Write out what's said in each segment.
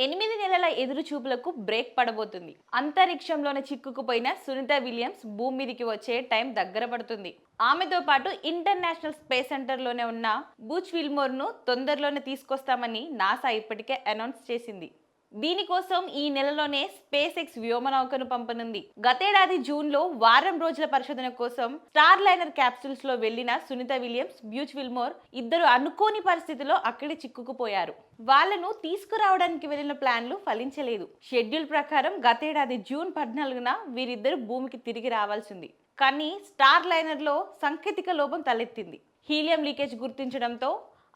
8 నెలల ఎదురు చూపులకు బ్రేక్ పడబోతుంది. అంతరిక్షంలోనే చిక్కుకుపోయిన సునీత విలియమ్స్ భూమి మీదికి వచ్చే టైం దగ్గర పడుతుంది. ఆమెతో పాటు ఇంటర్నేషనల్ స్పేస్ సెంటర్లోనే ఉన్న బూచ్ విల్మోర్ను తొందరలోనే తీసుకొస్తామని నాసా ఇప్పటికే అనౌన్స్ చేసింది. దీనికోసం ఈ నెలలోనే స్పేస్ ఎక్స్ వ్యోమనౌకను పంపనుంది. గతేడాది జూన్ లో వారం రోజుల పరిశోధన కోసం స్టార్ లైనర్ క్యాప్సూల్స్ లో వెళ్లిన సునీత విలియమ్స్, బ్యూచ్ విల్మోర్ ఇద్దరు అనుకోని పరిస్థితిలో అక్కడే చిక్కుకుపోయారు. వాళ్లను తీసుకురావడానికి వెళ్లిన ప్లాన్లు ఫలించలేదు. షెడ్యూల్ ప్రకారం గతేడాది జూన్ 14న వీరిద్దరు భూమికి తిరిగి రావాల్సింది. కానీ స్టార్ లైనర్ లో సాంకేతిక లోపం తలెత్తింది. హీలియం లీకేజ్ గుర్తించడంతో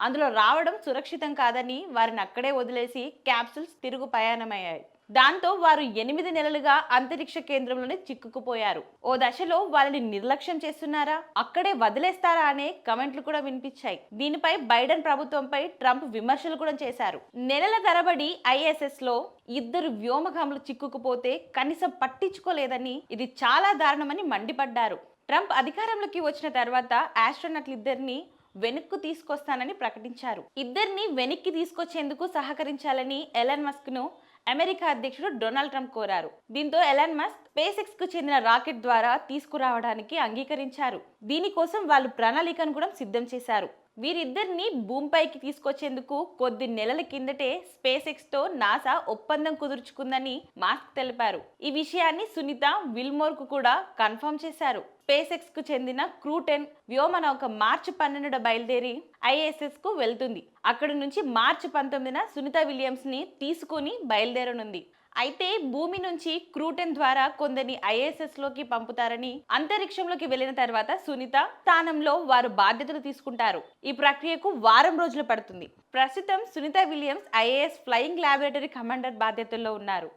అందులో రావడం సురక్షితం కాదని వారిని అక్కడే వదిలేసి క్యాప్సూల్స్ తిరుగు ప్రయాణమయ్యాయి. దాంతో వారు 8 నెలలుగా అంతరిక్ష కేంద్రంలోనే చిక్కుకుపోయారు. ఓ దశలో వాళ్ళని నిర్లక్ష్యం చేస్తున్నారా, అక్కడే వదిలేస్తారా అనే కమెంట్లు కూడా వినిపించాయి. దీనిపై బైడెన్ ప్రభుత్వంపై ట్రంప్ విమర్శలు కూడా చేశారు. నెలల తరబడి ISS లో ఇద్దరు వ్యోమగాములు చిక్కుకుపోతే కనీసం పట్టించుకోలేదని, ఇది చాలా దారుణమని మండిపడ్డారు. ట్రంప్ అధికారంలోకి వచ్చిన తర్వాత ఆస్ట్రోనట్లు ఇద్దరిని వెనక్కు తీసుకొస్తానని ప్రకటించారు. ఇద్దరిని వెనక్కి తీసుకొచ్చేందుకు సహకరించాలని ఎలన్ మస్క్ ను అమెరికా అధ్యక్షుడు డొనాల్డ్ ట్రంప్ కోరారు. దీంతో ఎలన్ మస్క్ స్పేస్ ఎక్స్ కు చెందిన రాకెట్ ద్వారా తీసుకురావడానికి అంగీకరించారు. దీనికోసం వాళ్ళు ప్రణాళికను కూడా సిద్ధం చేశారు. వీరిద్దరిని భూమిపైకి తీసుకొచ్చేందుకు కొద్ది నెలల కిందటే స్పేస్ ఎక్స్ తో నాసా ఒప్పందం కుదుర్చుకుందని మాస్క్ తెలిపారు. ఈ విషయాన్ని సునీత విల్మోర్ కు కూడా కన్ఫర్మ్ చేశారు. స్పేస్ ఎక్స్ కు చెందిన క్రూ 10 వ్యోమనౌక మార్చి 12న బయలుదేరి ISS కు వెళ్తుంది. అక్కడి నుంచి మార్చి 19న సునీత విలియమ్స్ ని తీసుకుని బయలుదేరనుంది. అయితే భూమి నుంచి క్రూ 10 ద్వారా కొందరిని ISS లోకి పంపుతారని, అంతరిక్షంలోకి వెళ్లిన తర్వాత సునీత స్థానంలో వారు బాధ్యతలు తీసుకుంటారు. ఈ ప్రక్రియకు వారం రోజులు పడుతుంది. ప్రస్తుతం Sunita Williams IAS flying laboratory commander బాధ్యతల్లో ఉన్నారు.